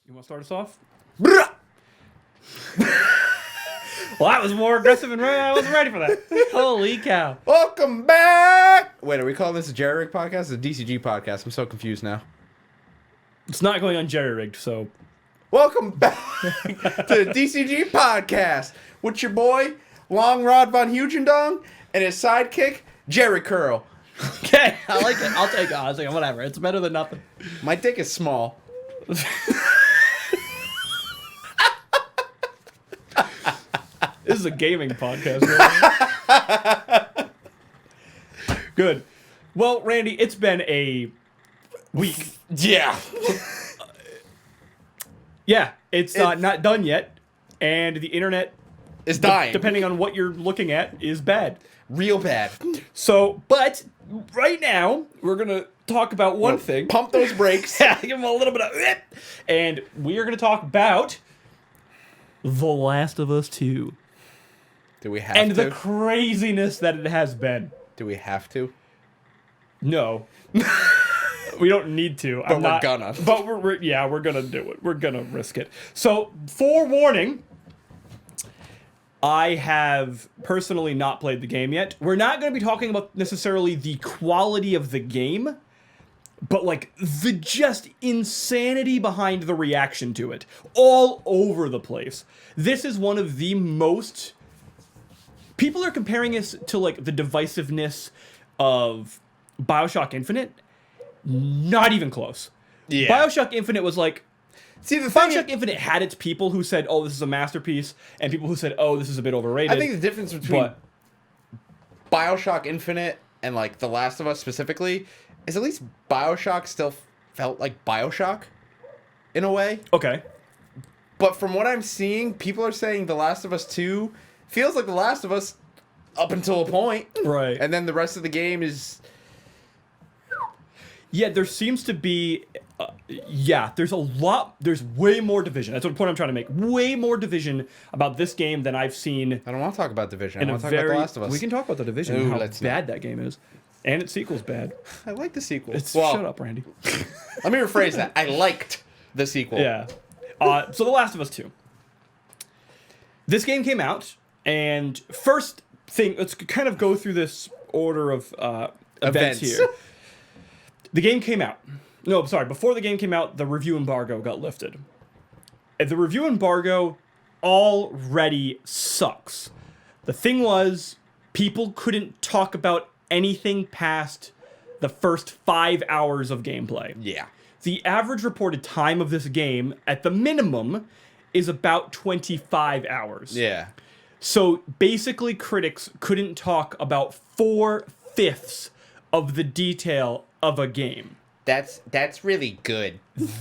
You want to start us off? Well, that was more aggressive and I wasn't ready for that. Holy cow. Welcome back! Wait, are we calling this a Jerry Rig podcast or a DCG podcast? I'm so confused now. It's not going on jerry-rigged, so... Welcome back to the DCG podcast with your boy, Long Rod Von Hugendong, and his sidekick, Jerry Curl. Okay, I like it. I'll take it. Whatever. It's better than nothing. My dick is small. This is a gaming podcast. Right? Good. Well, Randy, it's been a week. Yeah. Yeah, it's not done yet, and the internet, It's dying. depending on what you're looking at, is bad. Real bad. So, but right now, we're going to talk about one thing. Pump those brakes. Yeah, give them a little bit of... And we are going to talk about The Last of Us 2. Do we have And to? the craziness that it has been. Do we have to? No. We don't need to. But we're gonna. But we're gonna do it. We're gonna risk it. So, forewarning, I have personally not played the game yet. We're not going to be talking about necessarily the quality of the game, but like the just insanity behind the reaction to it. All over the place. This is one of the most... People are comparing this to like the divisiveness of BioShock Infinite. Not even close. Yeah. BioShock Infinite was like... See, the thing BioShock Infinite had its people who said, oh, this is a masterpiece, and people who said, oh, this is a bit overrated. I think the difference between BioShock Infinite and like The Last of Us specifically is at least BioShock still felt like BioShock in a way. Okay. But from what I'm seeing, people are saying The Last of Us 2 feels like The Last of Us up until a point. Right. And then the rest of the game is... Yeah, there seems to be... there's way more division. That's what point I'm trying to make. Way more division about this game than I've seen. I don't want to talk about Division. I In a want to talk about very... The Last of Us. We can talk about the division and Ooh, how let's bad that game is. And its sequel's bad. I like the sequel. Shut up, Randy. Let me rephrase that. I liked the sequel. Yeah. So The Last of Us 2. This game came out, and first thing, let's kind of go through this order of events here. The game came out. No, sorry, before the game came out, the review embargo got lifted. And the review embargo already sucks. The thing was, people couldn't talk about anything past the first 5 hours of gameplay. Yeah. The average reported time of this game, at the minimum, is about 25 hours. Yeah. So basically, critics couldn't talk about 4/5 of the detail of a game. That's really good.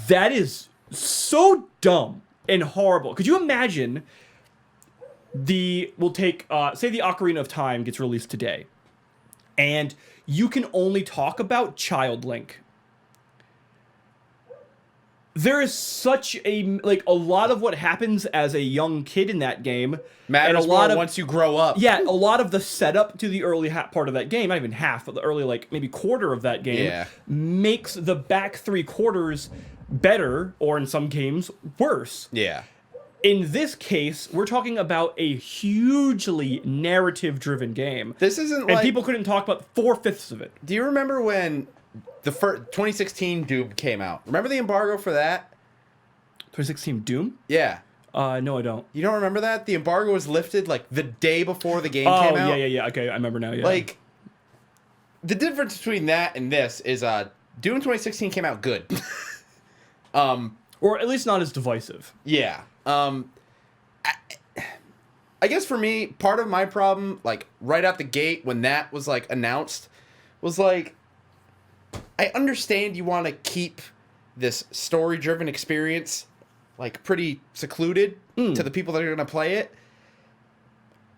That is so dumb and horrible. Could you imagine we'll take, say the Ocarina of Time gets released today, and you can only talk about Child Link. There is such a lot of what happens as a young kid in that game Matters and a lot more of, once you grow up. Yeah, a lot of the setup to the early part of that game, not even half, but the early maybe quarter of that game, makes the back 3/4 better, or in some games worse. Yeah. In this case, we're talking about a hugely narrative-driven game. This isn't and people couldn't talk about 4/5 of it. Do you remember when the first 2016 Doom came out? Remember the embargo for that? 2016 Doom? Yeah. No, I don't. You don't remember that? The embargo was lifted like the day before the game Oh, came out. yeah. Okay, I remember now. Yeah. Like, the difference between that and this is Doom 2016 came out good. Or at least not as divisive. Yeah. I guess for me, part of my problem, like right out the gate when that was like announced, was like, I understand you want to keep this story-driven experience like pretty secluded to the people that are going to play it.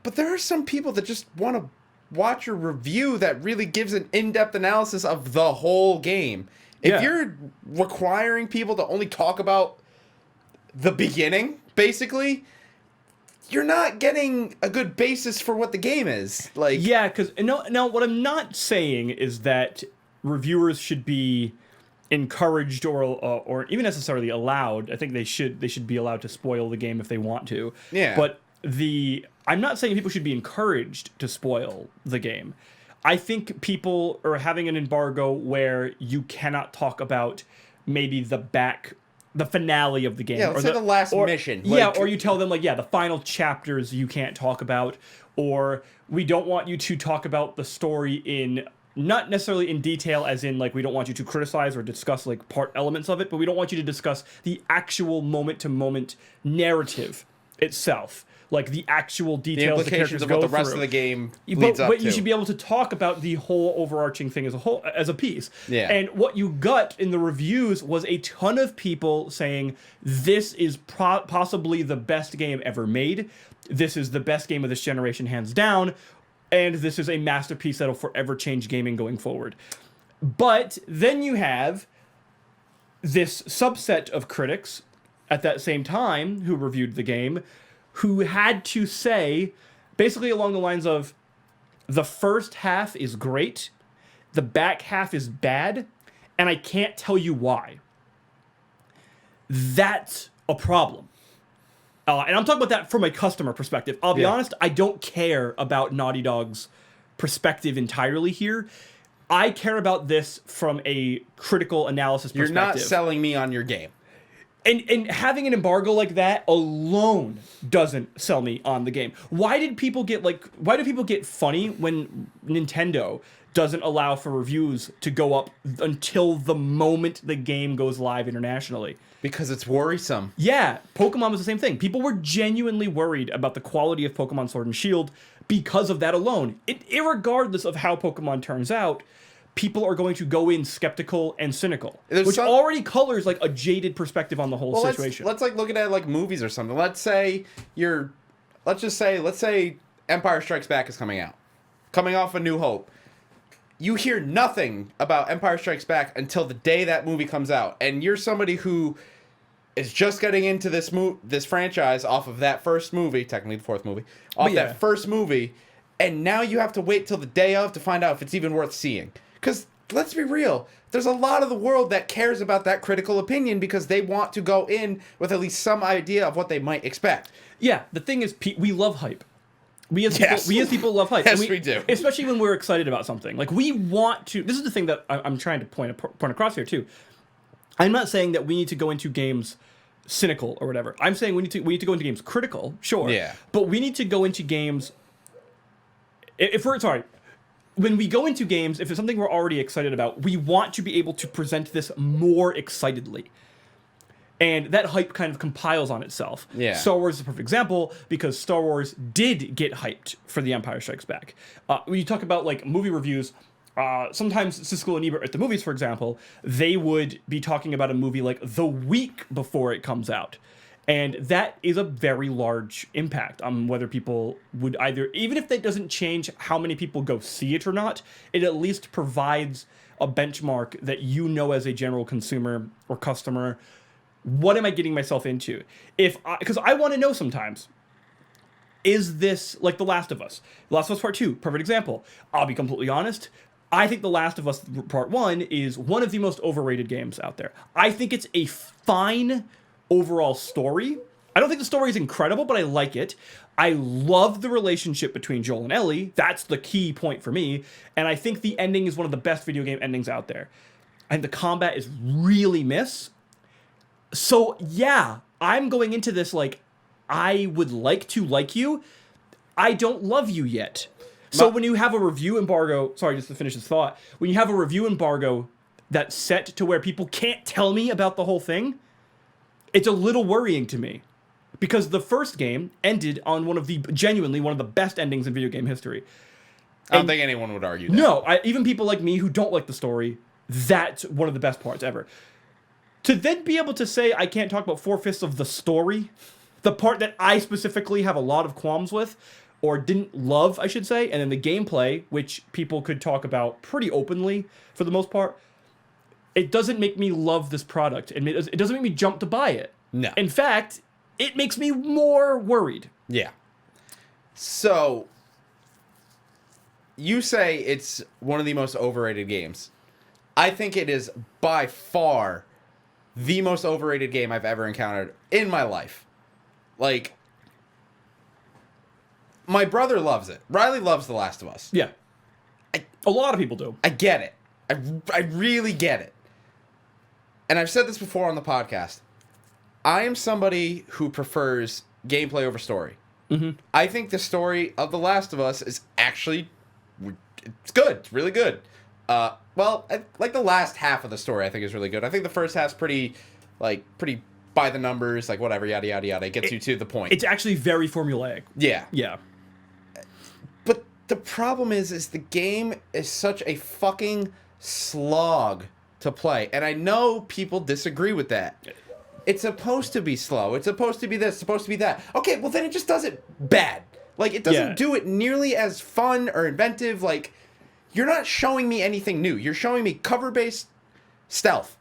But there are some people that just want to watch a review that really gives an in-depth analysis of the whole game. If you're requiring people to only talk about the beginning, basically, you're not getting a good basis for what the game is. Like, yeah, because no, what I'm not saying is that reviewers should be encouraged or even necessarily allowed. I think they should be allowed to spoil the game if they want to. Yeah. But I'm not saying people should be encouraged to spoil the game. I think people are having an embargo where you cannot talk about maybe the finale of the game. Yeah, let's say the last mission. Yeah, or you tell them, like, the final chapters you can't talk about, or we don't want you to talk about the story not necessarily in detail, as in, like, we don't want you to criticize or discuss, like, part elements of it, but we don't want you to discuss the actual moment-to-moment narrative itself. Like, the actual details the characters of go what the rest through. of the game leads up But to. you should be able to talk about the whole overarching thing as a piece. Yeah. And what you got in the reviews was a ton of people saying, this is possibly the best game ever made. This is the best game of this generation, hands down. And this is a masterpiece that'll forever change gaming going forward. But then you have this subset of critics at that same time who reviewed the game, who had to say, basically along the lines of, the first half is great, the back half is bad, and I can't tell you why. That's a problem. And I'm talking about that from a customer perspective. I'll be honest, I don't care about Naughty Dog's perspective entirely here. I care about this from a critical analysis perspective. You're not selling me on your game. And having an embargo like that alone doesn't sell me on the game. Why do people get funny when Nintendo doesn't allow for reviews to go up until the moment the game goes live internationally? Because it's worrisome. Yeah, Pokemon was the same thing. People were genuinely worried about the quality of Pokemon Sword and Shield because of that alone. Irregardless of how Pokemon turns out, people are going to go in skeptical and cynical, which already colors like a jaded perspective on the whole situation. Let's like look at it like movies or something. Let's say Empire Strikes Back is coming off A New Hope. You hear nothing about Empire Strikes Back until the day that movie comes out, and you're somebody who is just getting into this franchise off of that first movie, technically the fourth movie, that first movie, and now you have to wait till the day of to find out if it's even worth seeing. Because, let's be real, there's a lot of the world that cares about that critical opinion because they want to go in with at least some idea of what they might expect. Yeah, the thing is, we love hype. We as people love hype. Yes, we do. Especially when we're excited about something. Like, we want to... This is the thing that I'm trying to point across here, too. I'm not saying that we need to go into games cynical or whatever. I'm saying we need to go into games critical, sure. Yeah. But we need to go into games... When we go into games, if it's something we're already excited about, we want to be able to present this more excitedly. And that hype kind of compiles on itself. Yeah. Star Wars is a perfect example because Star Wars did get hyped for The Empire Strikes Back. When you talk about like movie reviews, sometimes Siskel and Ebert at the movies, for example, they would be talking about a movie like the week before it comes out. And that is a very large impact on whether people would either, even if that doesn't change how many people go see it or not, it at least provides a benchmark that you know as a general consumer or customer, what am I getting myself into? Because I want to know sometimes, is this like The Last of Us? The Last of Us Part 2, perfect example. I'll be completely honest. I think The Last of Us Part 1 is one of the most overrated games out there. I think it's a fine overall story. I don't think the story is incredible, but I like it. I love the relationship between Joel and Ellie. That's the key point for me. And I think the ending is one of the best video game endings out there. And the combat is really miss. So yeah, I'm going into this like, I would like to like you. I don't love you yet. So when you have a review embargo, sorry, just to finish this thought, when you have a review embargo that's set to where people can't tell me about the whole thing, it's a little worrying to me, because the first game ended on genuinely one of the best endings in video game history. I don't think anyone would argue that. No, even people like me who don't like the story, that's one of the best parts ever. To then be able to say I can't talk about 4/5 of the story, the part that I specifically have a lot of qualms with, or didn't love, I should say, and then the gameplay, which people could talk about pretty openly for the most part, it doesn't make me love this product. And it doesn't make me jump to buy it. No. In fact, it makes me more worried. Yeah. So, you say it's one of the most overrated games. I think it is by far the most overrated game I've ever encountered in my life. Like, my brother loves it. Riley loves The Last of Us. Yeah. A lot of people do. I get it. I really get it. And I've said this before on the podcast. I am somebody who prefers gameplay over story. Mm-hmm. I think the story of The Last of Us is actually... It's good. It's really good. Like the last half of the story, I think is really good. I think the first half's pretty by the numbers, like whatever, yada yada yada. It gets you to the point. It's actually very formulaic. Yeah. Yeah. But the problem is the game is such a fucking slog to play, and I know people disagree with that. It's supposed to be slow. It's supposed to be this. It's supposed to be that. Okay, well then it just does it bad. Like it doesn't do it nearly as fun or inventive. Like. You're not showing me anything new. You're showing me cover-based stealth.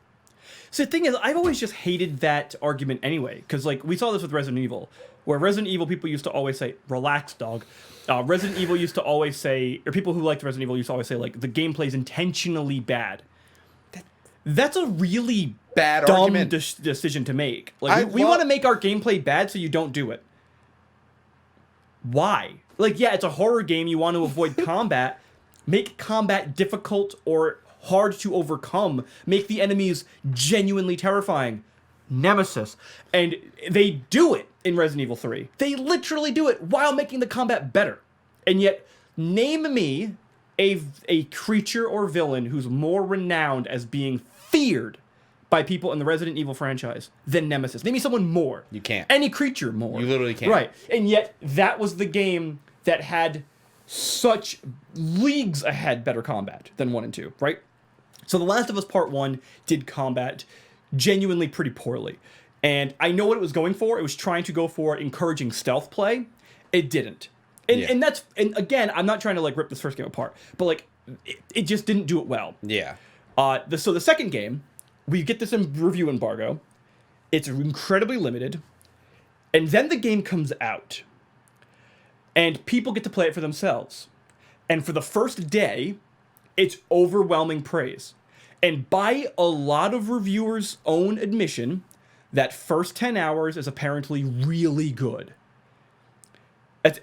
So the thing is, I've always just hated that argument anyway. Because, like, we saw this with Resident Evil. Where Resident Evil people used to always say, relax, dog. Resident Evil used to always say, or people who liked Resident Evil used to always say, like, the gameplay's intentionally bad. That's a really bad dumb argument. Decision to make. Like, we want to make our gameplay bad so you don't do it. Why? Like, yeah, it's a horror game. You want to avoid combat. Make combat difficult or hard to overcome. Make the enemies genuinely terrifying. Nemesis. And they do it in Resident Evil 3. They literally do it while making the combat better. And yet, name me a creature or villain who's more renowned as being feared by people in the Resident Evil franchise than Nemesis. Name me someone more. You can't. Any creature more. You literally can't. Right. And yet, that was the game that had such leagues ahead better combat than 1 and 2, right? So The Last of Us Part 1 did combat genuinely pretty poorly. And I know what it was going for. It was trying to go for encouraging stealth play. It didn't. And and again, I'm not trying to like rip this first game apart, but like it just didn't do it well. Yeah. So the second game, we get this review embargo. It's incredibly limited. And then the game comes out. And people get to play it for themselves. And for the first day, it's overwhelming praise. And by a lot of reviewers' own admission, that first 10 hours is apparently really good. It's,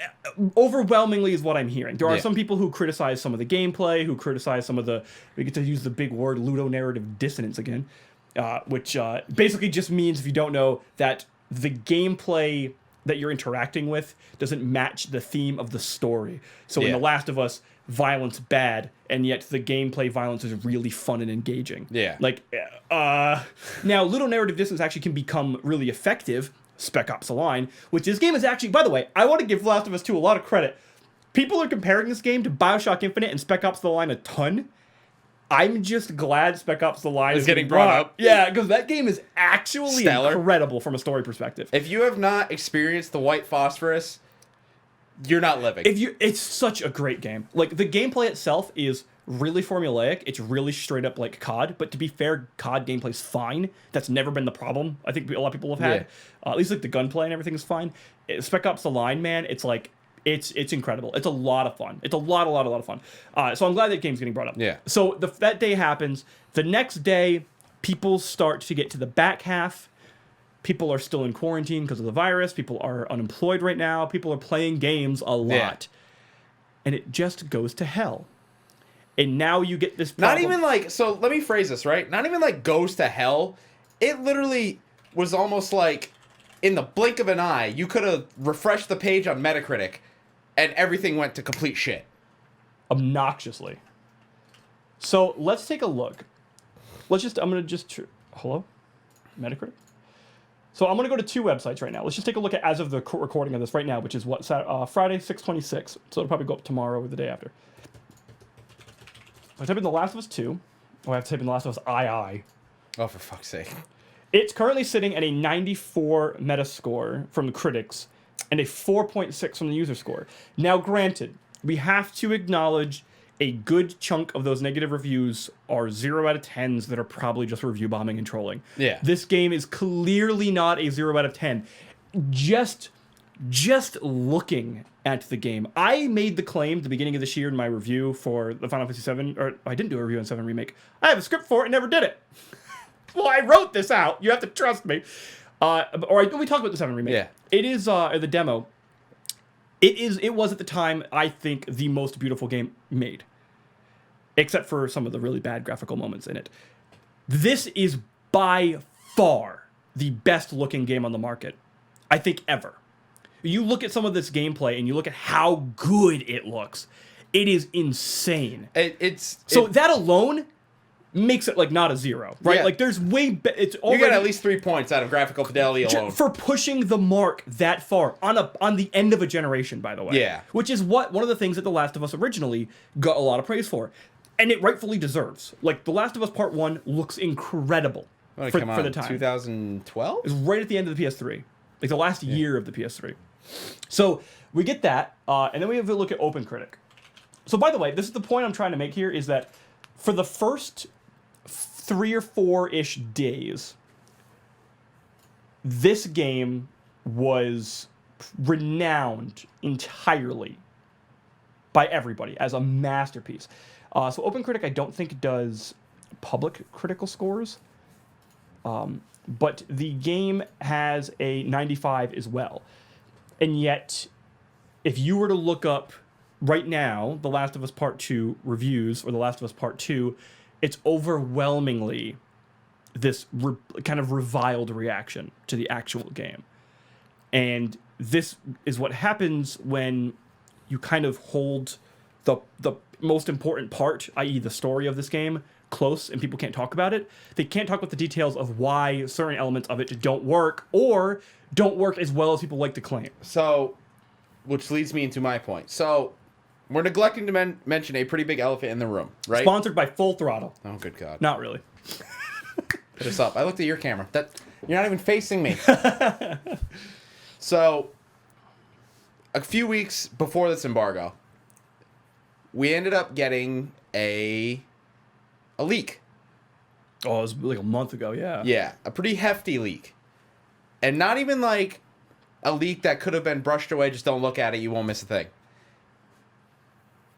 overwhelmingly is what I'm hearing. There are some people who criticize some of the gameplay, who criticize some of the, we get to use the big word, ludonarrative dissonance again, which basically just means, if you don't know, that the gameplay that you're interacting with doesn't match the theme of the story. So in The Last of Us, violence bad, and yet the gameplay violence is really fun and engaging. Yeah. Like, now ludonarrative distance actually can become really effective, Spec Ops: The Line, which this game is actually, by the way, I want to give The Last of Us 2 a lot of credit. People are comparing this game to BioShock Infinite and Spec Ops: The Line a ton. I'm just glad Spec Ops: The Line is getting brought up. Yeah, because that game is actually stellar. Incredible from a story perspective. If you have not experienced the white phosphorus, you're not living. It's such a great game. Like, the gameplay itself is really formulaic. It's really straight up like COD. But to be fair, COD gameplay's fine. That's never been the problem. I think a lot of people have had. At least like the gunplay and everything is fine. Spec Ops: The Line, man, it's like it's incredible. It's a lot of fun. It's a lot of fun. So I'm glad that game's getting brought up. Yeah. So that day happens. The next day, people start to get to the back half. People are still in quarantine because of the virus. People are unemployed right now. People are playing games a lot. And it just goes to hell. And now you get this problem. Not even like, so let me phrase this, right? Not even like goes to hell. It literally was almost like in the blink of an eye, you could have refreshed the page on Metacritic and everything went to complete shit. Obnoxiously. So let's take a look. I'm going to just, hello? Metacritic? So I'm going to go to 2 websites right now. Let's just take a look at as of the recording of this right now, which is what, Friday, 6/26. So it'll probably go up tomorrow or the day after. I type in The Last of Us 2. Oh, I have to type in The Last of Us II. Oh, for fuck's sake. It's currently sitting at a 94 Metascore from the critics and a 4.6 from the user score. Now, granted, we have to acknowledge a good chunk of those negative reviews are 0 out of 10s that are probably just review bombing and trolling. Yeah. This game is clearly not a 0 out of 10. Just just looking at the game, I made the claim at the beginning of this year in my review for the Final Fantasy VII, or I didn't do a review on 7 Remake. I have a script for it and never did it. Well, I wrote this out. You have to trust me. We talked about the 7 Remake. Yeah. It is the demo. It was at the time, I think, the most beautiful game made. Except for some of the really bad graphical moments in it. This is by far the best looking game on the market, I think, ever. You look at some of this gameplay and you look at how good it looks. It is insane. That alone makes it like not a 0, right? Yeah. Like there's way it's already, you get at least 3 points out of graphical fidelity alone for pushing the mark that far on the end of a generation, by the way. Yeah. Which is one of the things that The Last of Us originally got a lot of praise for. And it rightfully deserves. Like, The Last of Us Part 1 looks incredible for the time. 2012? It was right at the end of the PS3. Like, the last year of the PS3. So, we get that, and then we have a look at OpenCritic. So, by the way, this is the point I'm trying to make here, is that for the first 3 or 4-ish days, this game was renowned entirely by everybody as a masterpiece. So OpenCritic, I don't think does public critical scores, but the game has a 95 as well. And yet, if you were to look up right now The Last of Us Part 2 reviews, or The Last of Us Part 2, it's overwhelmingly this kind of reviled reaction to the actual game. And this is what happens when you kind of hold the most important part, i.e. the story of this game, close, and people can't talk about it. They can't talk about the details of why certain elements of it don't work, or don't work as well as people like to claim. So, which leads me into my point. So, we're neglecting to mention a pretty big elephant in the room, right? Sponsored by Full Throttle. Oh, good God. Not really. Put us up. I looked at your camera. You're not even facing me. So, a few weeks before this embargo, we ended up getting a leak. Oh, it was like a month ago, yeah. Yeah, a pretty hefty leak. And not even like a leak that could have been brushed away, just don't look at it, you won't miss a thing.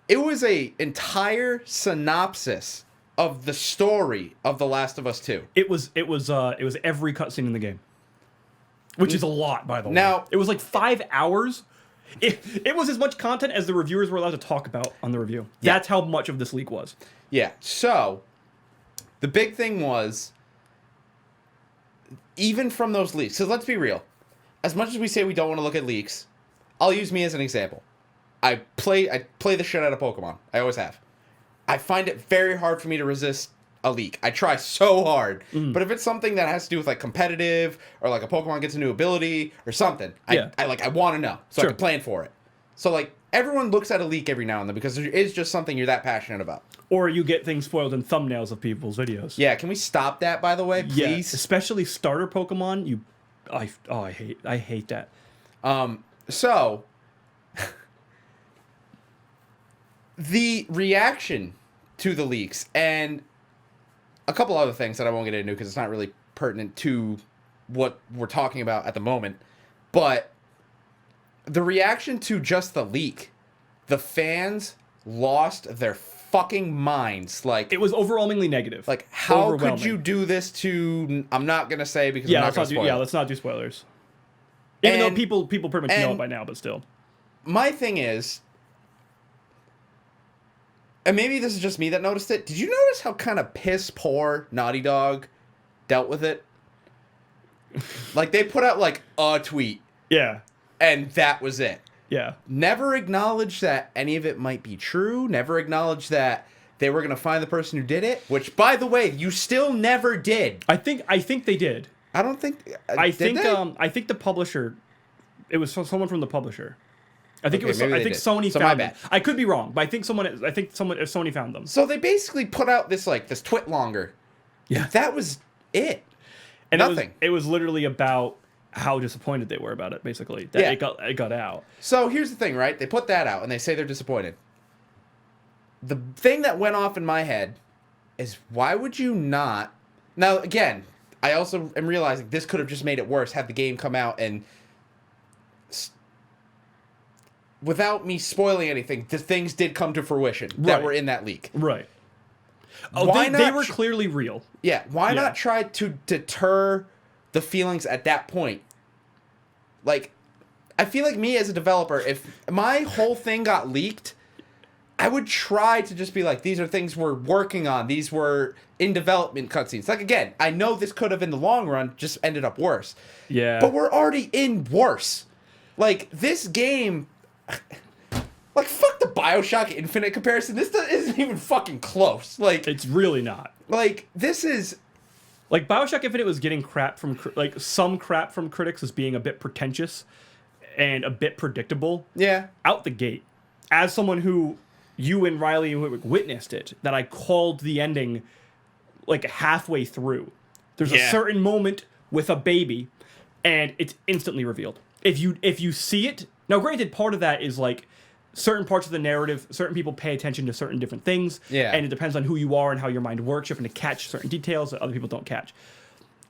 It was a entire synopsis of the story of The Last of Us 2. It was every cutscene in the game. Which is a lot, by the way. Now, it was like 5 hours. It was as much content as the reviewers were allowed to talk about on the review. Yeah. That's how much of this leak was. Yeah. So, the big thing was, even from those leaks, so let's be real. As much as we say we don't want to look at leaks, I'll use me as an example. I play the shit out of Pokemon. I always have. I find it very hard for me to resist a leak. I try so hard. But if it's something that has to do with like competitive, or like a Pokemon gets a new ability or something, I want to know so I can plan for it. So like everyone looks at a leak every now and then because there is just something you're that passionate about. Or you get things spoiled in thumbnails of people's videos. Yeah, can we stop that, by the way, please? Yeah, especially starter Pokemon. I hate that. So the reaction to the leaks and a couple other things that I won't get into because it's not really pertinent to what we're talking about at the moment, but the reaction to just the leak, the fans lost their fucking minds. Like, it was overwhelmingly negative. Like, how could you do this to? I'm not gonna say because I'm not gonna spoil. Let's not do spoilers. Even though people pretty much know it by now, but still. My thing is, and maybe this is just me that noticed it. Did you notice how kind of piss poor Naughty Dog dealt with it? Like, they put out like a tweet. Yeah. And that was it. Yeah. Never acknowledged that any of it might be true. Never acknowledged that they were going to find the person who did it. Which, by the way, you still never did. I think they did. I don't think. I think the publisher. It was someone from the publisher. I think it was. I think Sony found them. I could be wrong, but I think Sony found them. So they basically put out this twit longer. Yeah. That was it. And nothing. It was literally about how disappointed they were about it, basically. That it got out. So here's the thing, right? They put that out and they say they're disappointed. The thing that went off in my head is, why would you not? Now, again, I also am realizing this could have just made it worse had the game come out and without me spoiling anything, the things did come to fruition that were in that leak. Right. Oh, they were clearly real. Yeah. Why not try to deter the feelings at that point? Like, I feel like me as a developer, if my whole thing got leaked, I would try to just be like, these are things we're working on. These were in development cutscenes. Like, again, I know this could have, in the long run, just ended up worse. Yeah. But we're already in worse. Like, this game... Like, fuck the Bioshock Infinite comparison. This isn't even fucking close. Like... It's really not. Like, this is... Like, Bioshock Infinite was getting crap from... Like, some crap from critics as being a bit pretentious and a bit predictable. Yeah. Out the gate. As someone who... You and Riley witnessed it, that I called the ending like halfway through. There's a certain moment with a baby, and it's instantly revealed. If you see it, now granted, part of that is like certain parts of the narrative, certain people pay attention to certain different things, and it depends on who you are and how your mind works. You have to catch certain details that other people don't catch.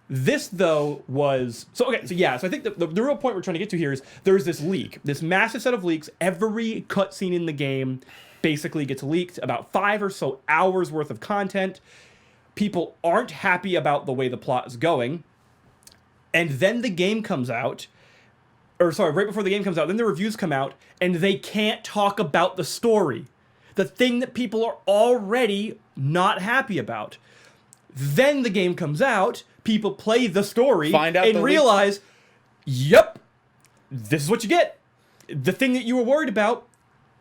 This, though, was... So I think the real point we're trying to get to here is there's this leak, this massive set of leaks. Every cutscene in the game basically gets leaked, about 5 or so hours worth of content. People aren't happy about the way the plot is going. And then the game comes out, right before the game comes out, then the reviews come out, and they can't talk about the story. The thing that people are already not happy about. Then the game comes out, people play the story, and realize, yep, this is what you get. The thing that you were worried about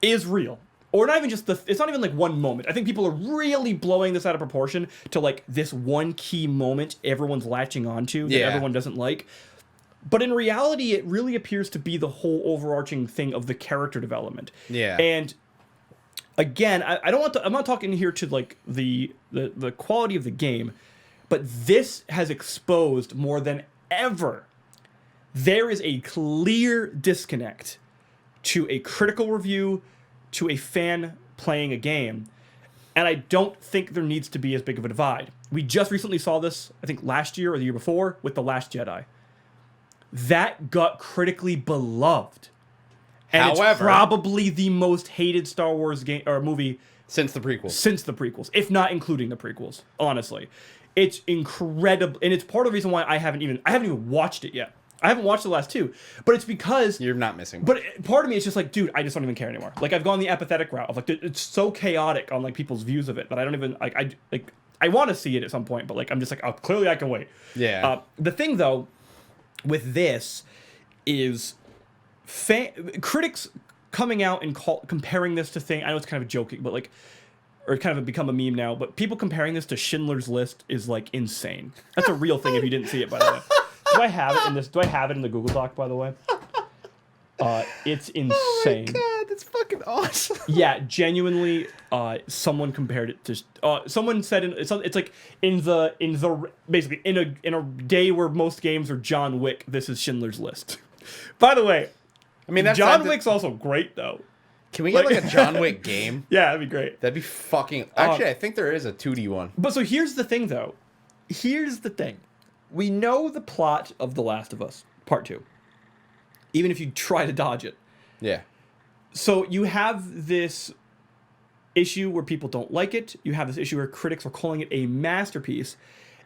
is real. Or not even just it's not even like one moment. I think people are really blowing this out of proportion to like this one key moment everyone's latching onto that everyone doesn't like. But in reality, it really appears to be the whole overarching thing of the character development. Yeah. And again, I'm not talking here to like the quality of the game, but this has exposed more than ever. There is a clear disconnect to a critical review, to a fan playing a game, and I don't think there needs to be as big of a divide. We just recently saw this, I think last year or the year before, with The Last Jedi. That got critically beloved. And however, it's probably the most hated Star Wars game or movie since the prequels, if not including the prequels. Honestly, it's incredible, and it's part of the reason why I haven't even watched it yet. I haven't watched the last two, but it's because you're not missing much. But part of me is just like, dude, I just don't even care anymore. Like, I've gone the apathetic route of like, it's so chaotic on like people's views of it that I don't even I want to see it at some point, but like I'm just like, oh, clearly I can wait. Yeah. The thing though, with this, is critics coming out and comparing this to thing. I know it's kind of joking, but like, or kind of become a meme now. But people comparing this to Schindler's List is like insane. That's a real thing. If you didn't see it, by the way. Do I have it in this? Do I have it in the Google Doc, by the way? It's insane. Oh my god, that's fucking awesome. Yeah, genuinely, someone compared it to. Someone said it's like in the basically in a day where most games are John Wick. This is Schindler's List. By the way, I mean that's John Wick's also great though. Can we get like a John Wick game? Yeah, that'd be great. That'd be fucking. Actually, I think there is a 2D one. But so here's the thing, though. Here's the thing. We know the plot of The Last of Us Part 2. Even if you try to dodge it. Yeah. So you have this issue where people don't like it. You have this issue where critics are calling it a masterpiece.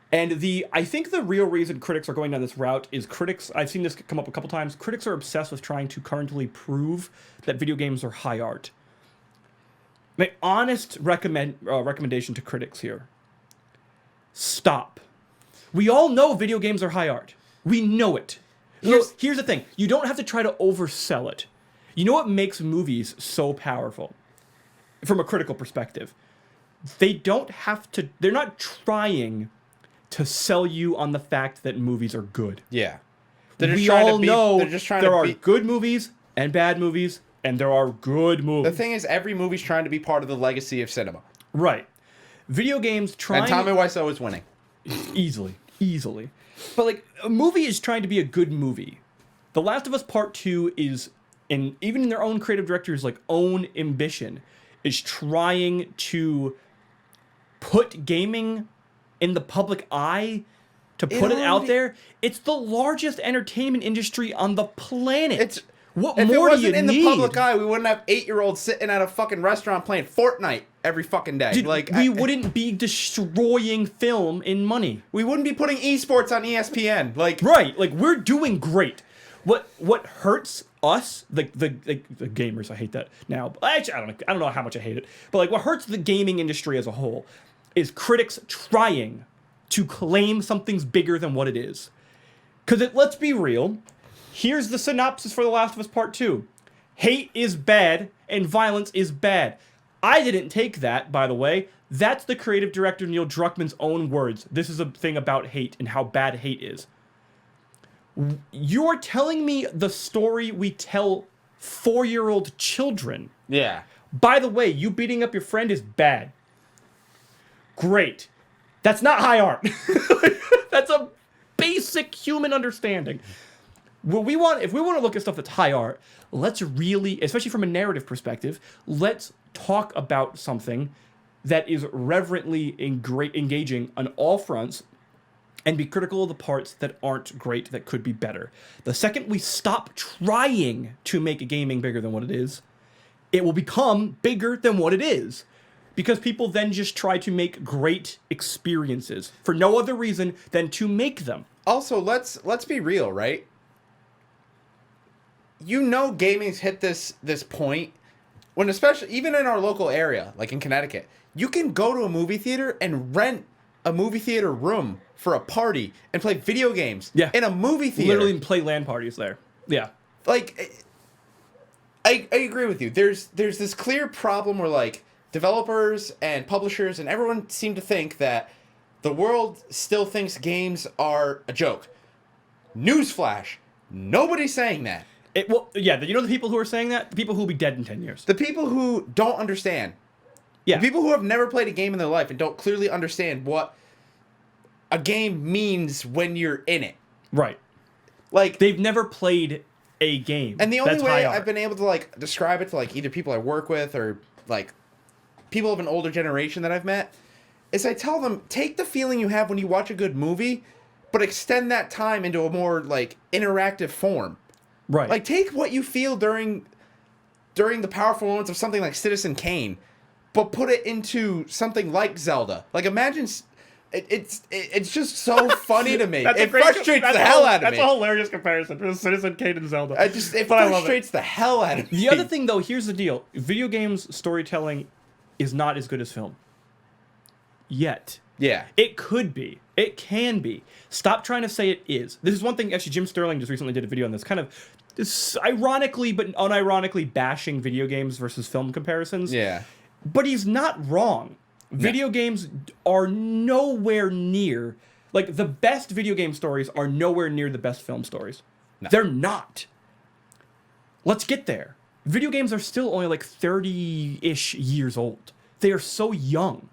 And I think the real reason critics are going down this route is I've seen this come up a couple times, critics are obsessed with trying to currently prove that video games are high art. My honest recommendation to critics here. Stop. We all know video games are high art. We know it. Here's the thing. You don't have to try to oversell it. You know what makes movies so powerful? From a critical perspective. They're not trying to sell you on the fact that movies are good. Yeah. We all know there are good movies and bad movies, and there are good movies. The thing is, every movie's trying to be part of the legacy of cinema. Right. Video games trying... And Tommy Wiseau is winning. Easily. But, like, a movie is trying to be a good movie. The Last of Us Part 2 is, even in their own creative director's, like, own ambition, is trying to put gaming in the public eye, to put it out there. It's the largest entertainment industry on the planet. What If more it do you wasn't in need? the public eye, we wouldn't have 8-year-olds sitting at a fucking restaurant playing Fortnite every fucking day. Dude, Like we wouldn't be destroying film in money. we wouldn't be putting esports on ESPN. Like Right, like we're doing great. What hurts us, the gamers, I hate that now. Actually, I don't know how much I hate it, but like what hurts the gaming industry as a whole is critics trying to claim something's bigger than what it is. Because let's be real, here's the synopsis for The Last of Us Part 2. Hate is bad and violence is bad. I didn't take that, by the way. That's the creative director Neil Druckmann's own words. This is a thing about hate and how bad hate is. You're telling me the story we tell 4-year-old children. yeah. By the way, you beating up your friend is bad. Great. That's not high art. That's a basic human understanding. If we want to look at stuff that's high art, let's really, especially from a narrative perspective, let's talk about something that is reverently engaging on all fronts and be critical of the parts that aren't great, that could be better. The second we stop trying to make gaming bigger than what it is, it will become bigger than what it is. Because people then just try to make great experiences for no other reason than to make them. Also, let's be real, right? You know, gaming's hit this point when, especially even in our local area, like in Connecticut, you can go to a movie theater and rent a movie theater room for a party and play video games in a movie theater. Literally play LAN parties there. Yeah. Like, I agree with you. There's this clear problem where, like, developers and publishers and everyone seem to think that the world still thinks games are a joke. Newsflash. Nobody's saying that. You know the people who are saying that? The people who will be dead in 10 years. The people who don't understand. Yeah. The people who have never played a game in their life and don't clearly understand what a game means when you're in it. Right. Like, they've never played a game. And the only way I've been able to, like, describe it to, like, either people I work with or, like, people of an older generation that I've met is I tell them, take the feeling you have when you watch a good movie, but extend that time into a more, like, interactive form. Right. Like, take what you feel during the powerful moments of something like Citizen Kane, but put it into something like Zelda. Like, imagine... It's just so funny to me. It frustrates the hell out of me. That's a hilarious comparison for Citizen Kane and Zelda. It frustrates the hell out of me. The other thing, though, here's the deal. Video games storytelling is not as good as film. Yet. Yeah. It could be. It can be. Stop trying to say it is. This is one thing, actually, Jim Sterling just recently did a video on this, kind of ironically but unironically bashing video games versus film comparisons. Yeah. But he's not wrong. Video games are nowhere near, like, the best video game stories are nowhere near the best film stories. No. They're not. Let's get there. Video games are still only like 30-ish years old. They are so young.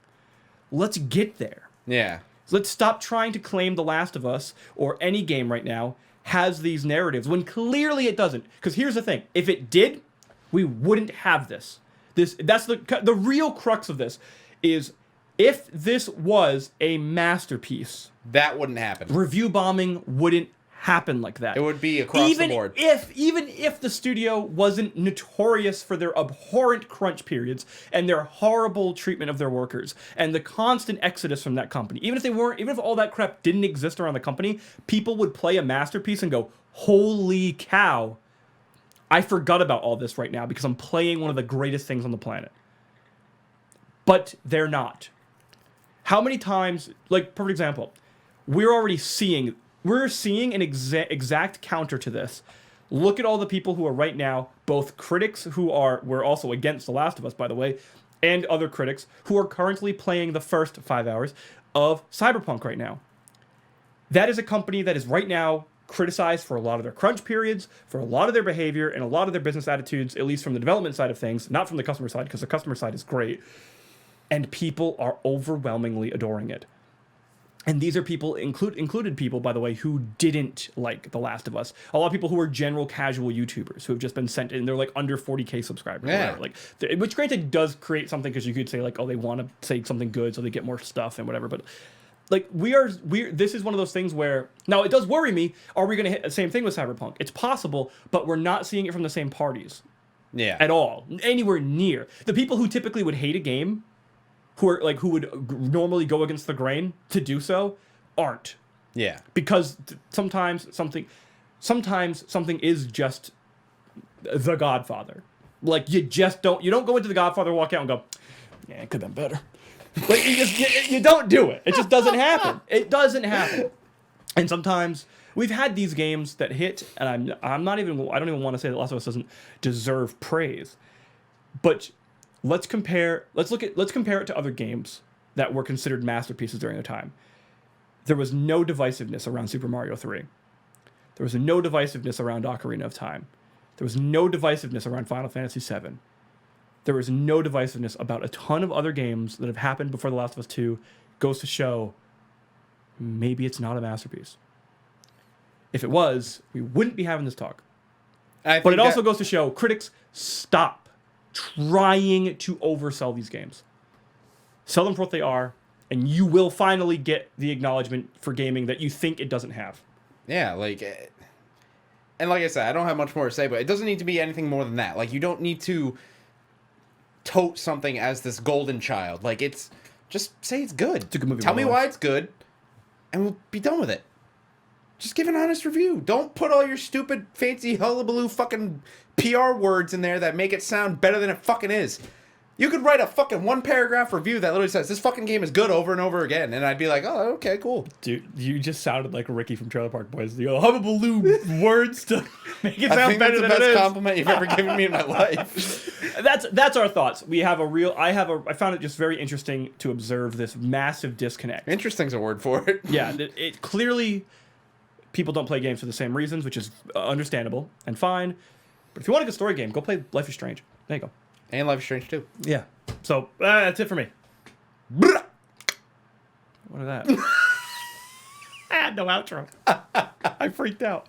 Let's get there. Yeah. Let's stop trying to claim The Last of Us or any game right now has these narratives when clearly it doesn't. Because here's the thing. If it did, we wouldn't have this. That's the real crux of this. Is if this was a masterpiece, that wouldn't happen. Review bombing wouldn't happen like that. It would be across the board. Even if the studio wasn't notorious for their abhorrent crunch periods and their horrible treatment of their workers and the constant exodus from that company, even if all that crap didn't exist around the company, people would play a masterpiece and go, "Holy cow, I forgot about all this right now because I'm playing one of the greatest things on the planet." But they're not. How many times, like, perfect example, we're seeing an exact counter to this. Look at all the people who are right now, both critics we're also against The Last of Us, by the way, and other critics who are currently playing the first 5 hours of Cyberpunk right now. That is a company that is right now criticized for a lot of their crunch periods, for a lot of their behavior, and a lot of their business attitudes, at least from the development side of things, not from the customer side, because the customer side is great. And people are overwhelmingly adoring it. And these are people, included people, by the way, who didn't like The Last of Us. A lot of people who are general casual YouTubers who have just been sent in. They're like under 40K subscribers. Yeah. Or whatever. Like, which granted does create something because you could say like, oh, they want to say something good so they get more stuff and whatever. But like we're this is one of those things where now it does worry me. Are we going to hit the same thing with Cyberpunk? It's possible, but we're not seeing it from the same parties. Yeah. At all, anywhere near the people who typically would hate a game, who would normally go against the grain to do so, aren't. Yeah. Because sometimes something is just The Godfather. Like you don't go into The Godfather, walk out and go, yeah, it could have been better. Like you don't do it. It just doesn't happen. It doesn't happen. And sometimes we've had these games that hit, and I don't even want to say that Last of Us doesn't deserve praise. But let's compare it to other games that were considered masterpieces during their time. There was no divisiveness around Super Mario 3. There was no divisiveness around Ocarina of Time. There was no divisiveness around Final Fantasy VII. There was no divisiveness about a ton of other games that have happened before The Last of Us 2. Goes to show, maybe it's not a masterpiece. If it was, we wouldn't be having this talk. But it also goes to show, critics, stop trying to oversell these games. Sell them for what they are, and you will finally get the acknowledgement for gaming that you think it doesn't have. Yeah, like... And like I said, I don't have much more to say, but it doesn't need to be anything more than that. Like, you don't need to tote something as this golden child. Like, it's... Just say it's good. It's a good movie. Tell me why it's good, and we'll be done with it. Just give an honest review. Don't put all your stupid, fancy, hullabaloo fucking PR words in there that make it sound better than it fucking is. You could write a fucking one-paragraph review that literally says, this fucking game is good over and over again, and I'd be like, oh, okay, cool. Dude, you just sounded like Ricky from Trailer Park Boys. You hullabaloo words to make it sound better than it is. I think that's the best compliment you've ever given me in my life. That's our thoughts. I found it just very interesting to observe this massive disconnect. Interesting's a word for it. Yeah, it clearly people don't play games for the same reasons, which is understandable and fine. But if you want a good story game, go play Life is Strange. There you go. And Life is Strange 2. Yeah. So, that's it for me. What is that? I had no outro. I freaked out.